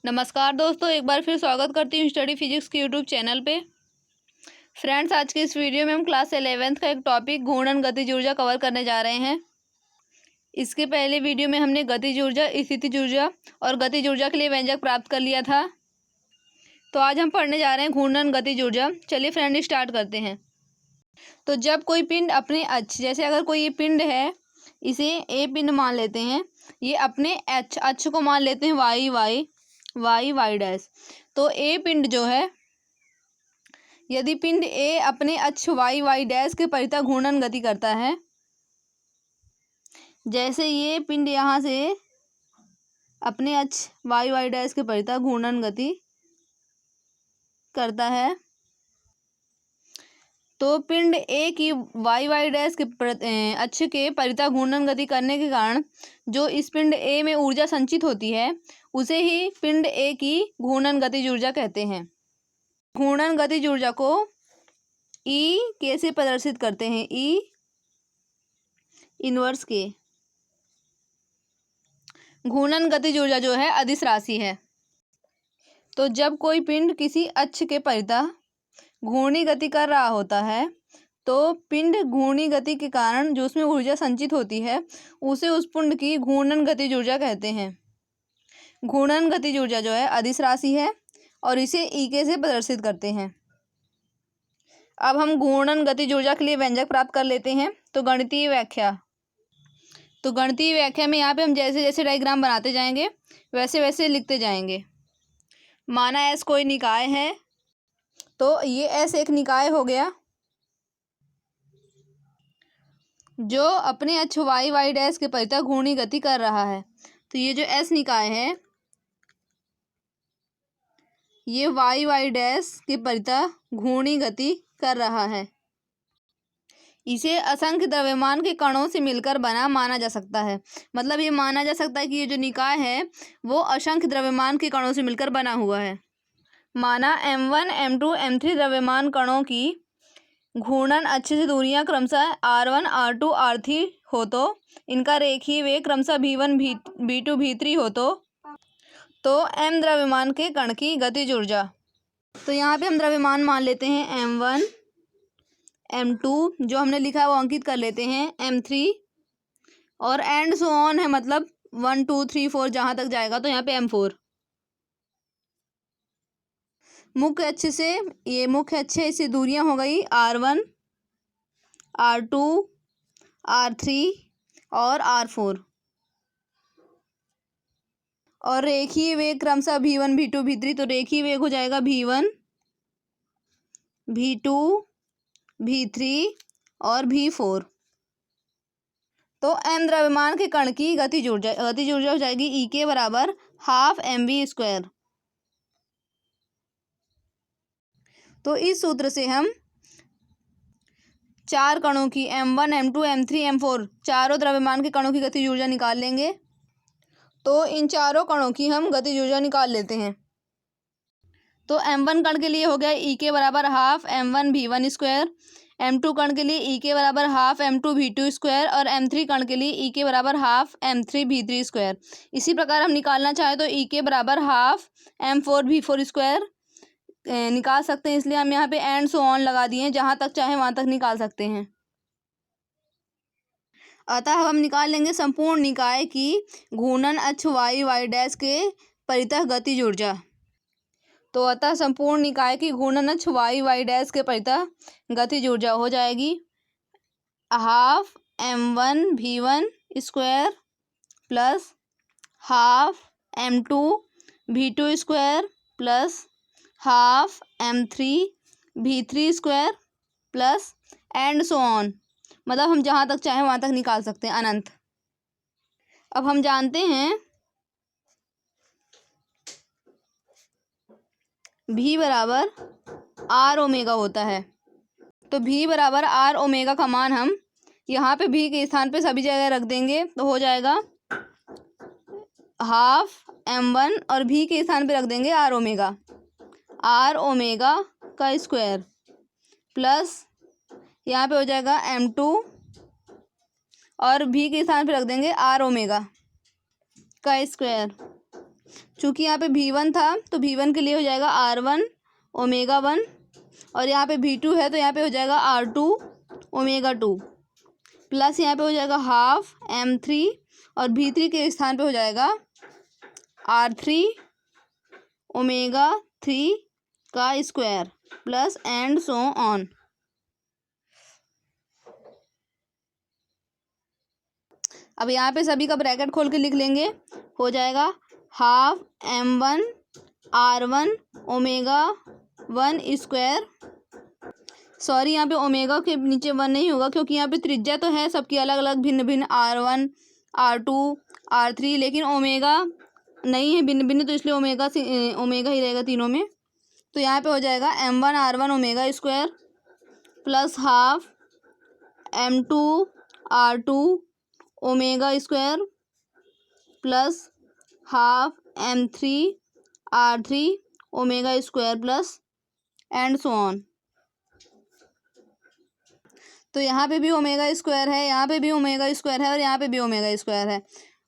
नमस्कार दोस्तों, एक बार फिर स्वागत करती हूँ स्टडी फिजिक्स के यूट्यूब चैनल पे। फ्रेंड्स, आज के इस वीडियो में हम क्लास 11th का एक टॉपिक घूर्णन गतिज ऊर्जा कवर करने जा रहे हैं। इसके पहले वीडियो में हमने गतिज ऊर्जा, स्थितिज ऊर्जा और गतिज ऊर्जा के लिए व्यंजक प्राप्त कर लिया था। तो आज हम पढ़ने जा रहे हैं घूर्णन गतिज ऊर्जा। चलिए फ्रेंड, स्टार्ट करते हैं। तो जब कोई पिंड अपने अक्ष, जैसे अगर कोई ये पिंड है, इसे ए पिंड मान लेते हैं, ये अपने अक्ष को मान लेते हैं वाई डैश। तो ए पिंड जो है, यदि पिंड ए अपने अक्ष वाई डैश के परितः घूर्णन गति करता है, जैसे ये पिंड यहाँ से अपने अक्ष वाई डैश के परितः घूर्णन गति करता है, तो पिंड ए की वाई डैश के अक्ष के परितः घूर्णन गति करने के कारण जो इस पिंड ए में ऊर्जा संचित होती है, उसे ही पिंड ए की घूर्णन गतिज ऊर्जा कहते हैं। घूर्णन गतिज ऊर्जा को ई के से प्रदर्शित करते हैं, ई इनवर्स के। घूर्णन गतिज ऊर्जा जो है अदिश राशि है। तो जब कोई पिंड किसी अक्ष के परितः घूर्णी गति कर रहा होता है, तो पिंड घूर्णी गति के कारण जो उसमें ऊर्जा संचित होती है, उसे उस पिंड की घूर्णन गतिज ऊर्जा कहते हैं। घूर्णन गतिज ऊर्जा जो है अदिश राशि है और इसे ई के से प्रदर्शित करते हैं। अब हम घूर्णन गतिज ऊर्जा के लिए व्यंजक प्राप्त कर लेते हैं। तो गणितीय व्याख्या में यहाँ पे हम जैसे जैसे डायग्राम बनाते जाएंगे, वैसे वैसे लिखते जाएंगे। माना एस कोई निकाय है, तो ये एस एक निकाय हो गया जो अपने अक्ष वाई डैश के परितः घूर्णी गति कर रहा है। तो ये जो एस निकाय है, ये वाई डैश के परितः घूर्णी गति कर रहा है। इसे असंख्य द्रव्यमान के कणों से मिलकर बना माना जा सकता है। मतलब ये माना जा सकता है कि ये जो निकाय है वो असंख्य द्रव्यमान के कणों से मिलकर बना हुआ है। माना M1, M2, M3 द्रव्यमान कणों की घूर्णन अक्ष से दूरियां क्रमशः R1, R2, R3 हो, तो इनका रेखीय वेग क्रमशः V1, V2, V3 हो, तो M द्रव्यमान के कण की गतिज ऊर्जा। तो यहाँ पे हम द्रव्यमान मान लेते हैं M1, M2 जो हमने लिखा है वो अंकित कर लेते हैं, M3 और एंड सो ऑन है, मतलब 1 2 3 4 जहाँ तक जाएगा, तो यहाँ पे M4। मुख्य अक्ष से, ये मुख्य अक्ष है, इससे दूरियां हो गई R1, R2, R3 और R4। और रेखीय वेग क्रमशः V1, V2, V3, तो रेखीय वेग हो जाएगा V1, V2, V3 और V4। तो M द्रव्यमान के कण की गतिज ऊर्जा हो जाएगी E के बराबर हाफ mv²। तो इस सूत्र से हम चार कणों की M1, M2, M3, M4 चारों द्रव्यमान के कणों की गतिज ऊर्जा निकाल लेंगे। तो इन चारों कणों की हम गतिज ऊर्जा निकाल लेते हैं। तो M1 कण के लिए हो गया E के बराबर हाफ M1 V1², M2 कण के लिए E के बराबर हाफ M2 V2² और M3 कण के लिए E के बराबर हाफ M3 V3²। इसी प्रकार हम निकालना चाहें तो E के बराबर हाफ M4 V4² निकाल सकते हैं, इसलिए हम यहाँ पे एंड सो ऑन लगा दिए, जहाँ तक चाहे वहाँ तक निकाल सकते हैं। अतः हम निकाल लेंगे संपूर्ण निकाय की घूर्णन अक्ष वाई डैश के परितः गतिज ऊर्जा। तो अतः संपूर्ण निकाय की घूर्णन अक्ष वाई डैश के परितः गतिज ऊर्जा हो जाएगी half M1 V1² plus half M2 V2² plus half M3 V3² plus and so on, मतलब हम जहाँ तक चाहें वहाँ तक निकाल सकते हैं, अनंत। अब हम जानते हैं V बराबर R ओमेगा होता है। तो V बराबर R ओमेगा का मान हम यहाँ पे V के स्थान पे सभी जगह रख देंगे, तो हो जाएगा हाफ M1 और V के स्थान पे रख देंगे R ओमेगा का स्क्वायर प्लस यहाँ पे हो जाएगा M2 और V के स्थान पे रख देंगे R ओमेगा का स्क्वायर चूँकि यहाँ पे V1 था तो V1 के लिए हो जाएगा R1 ओमेगा 1, और यहाँ पे V2 है तो यहाँ पे हो जाएगा R2 ओमेगा 2, प्लस यहाँ पे हो जाएगा हाफ M3, और V3 के स्थान पे हो जाएगा R3 ओमेगा 3 का square, plus and so on. अब यहाँ पे सभी का ब्रैकेट खोल के लिख लेंगे, हो जाएगा half M1 R1 omega 1 square. Sorry, यहाँ पे ओमेगा के नीचे 1 नहीं होगा क्योंकि यहाँ पे त्रिज्या तो है सबकी अलग अलग भिन्न भिन्न, R1 R2 R3, लेकिन ओमेगा नहीं है भिन्न भिन्न, तो इसलिए ओमेगा से ओमेगा ही रहेगा तीनों में। तो यहाँ पे हो जाएगा M1 R1 omega square plus half M2 R2 omega square plus half M3 R3 omega square plus and so on. तो यहाँ पे भी ओमेगा स्क्वायर है, यहाँ पे भी ओमेगा स्क्वायर है, और यहाँ पे भी ओमेगा स्क्वायर है,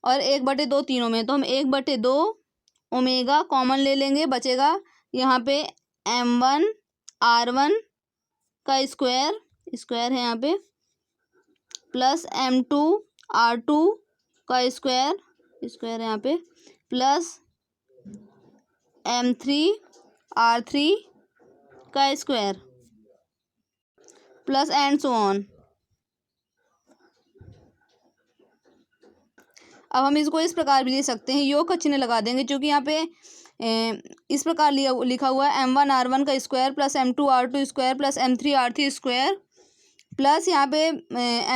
और 1/2 तीनों में, तो हम 1/2 ओमेगा कॉमन ले लेंगे, बचेगा यहाँ पे M1 R1 का स्क्वायर है यहाँ पे, प्लस M2 R2 का स्क्वायर है यहाँ पे, प्लस M3 R3 का square, plus and so on. अब हम इसको इस प्रकार भी लिख सकते हैं, योग का चिन्ह लगा देंगे, क्योंकि यहाँ पे इस प्रकार लिखा हुआ है M1 R1 का square plus M2 R2 square plus M3 R3 square, plus यहाँ पे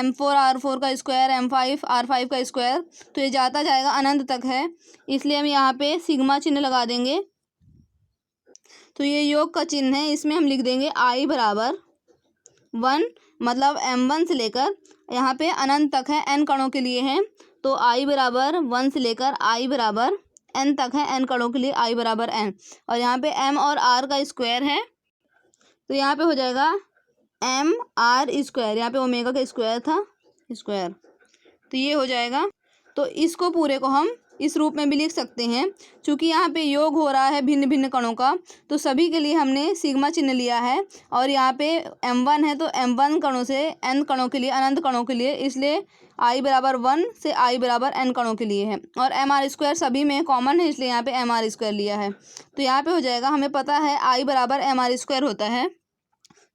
M4 R4 का स्क्वायर, M5 R5 का स्क्वायर, तो ये जाता जाएगा अनंत तक है, इसलिए हम यहाँ पे सिग्मा चिन्ह लगा देंगे। तो ये योग का चिन्ह है, इसमें हम लिख देंगे I बराबर 1, मतलब M1 से लेकर यहाँ पे अनंत तक है, n कणों के लिए है, तो I बराबर 1 से लेकर I बराबर n तक है, n कणों के लिए I बराबर n, और यहाँ पे M और R का स्क्वायर है, तो यहाँ पे हो जाएगा M R स्क्वायर, यहाँ पे ओमेगा का स्क्वायर था स्क्वायर, तो ये हो जाएगा। तो इसको पूरे को हम इस रूप में भी लिख सकते हैं, क्योंकि यहाँ पे योग हो रहा है भिन्न भिन्न कणों का, तो सभी के लिए हमने सिग्मा चिन्ह लिया है, और यहाँ पे M1 है तो M1 कणों से n कणों के लिए, अनंत कणों के लिए, इसलिए I बराबर 1 से I बराबर n कणों के लिए है, और MR स्क्वायर सभी में कॉमन है, इसलिए यहाँ पे MR स्क्वायर लिया है। तो यहाँ पे हो जाएगा, हमें पता है I बराबर MR स्क्वायर होता है,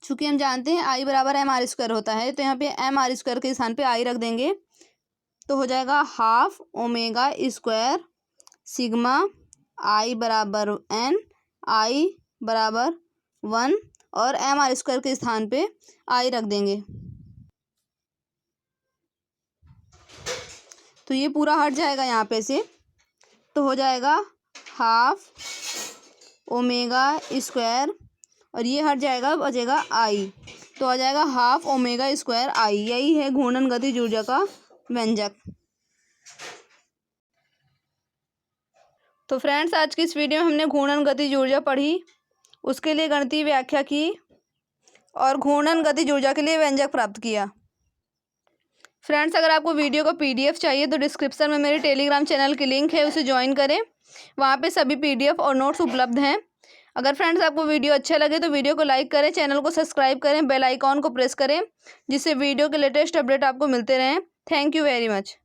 चूँकि हम जानते हैं I बराबर MR स्क्वायर होता है, तो यहाँ पे MR स्क्वायर के स्थान पे I रख देंगे, तो हो जाएगा half omega square sigma I बराबर n, I बराबर 1, और MR स्क्वायर के स्थान पे I रख देंगे, तो ये पूरा हट जाएगा यहाँ पे से, तो हो जाएगा हाफ ओमेगा स्क्वायर, और ये हट जाएगा, बचेगा I, तो आ जाएगा हाफ ओमेगा स्क्वायर I। यही है घूर्णन गतिज ऊर्जा का व्यंजक। तो फ्रेंड्स, आज की इस वीडियो में हमने घूर्णन गतिज ऊर्जा पढ़ी, उसके लिए गणितीय व्याख्या की, और घूर्णन गतिज ऊर्जा के लिए व्यंजक प्राप्त किया। फ्रेंड्स, अगर आपको वीडियो का PDF चाहिए तो डिस्क्रिप्शन में मेरे टेलीग्राम चैनल की लिंक है, उसे ज्वाइन करें, वहाँ पे सभी PDF और नोट्स उपलब्ध हैं। अगर फ्रेंड्स आपको वीडियो अच्छा लगे तो वीडियो को लाइक करें, चैनल को सब्सक्राइब करें, बेल आइकॉन को प्रेस करें, जिससे वीडियो के लेटेस्ट अपडेट आपको मिलते रहें। Thank you very much.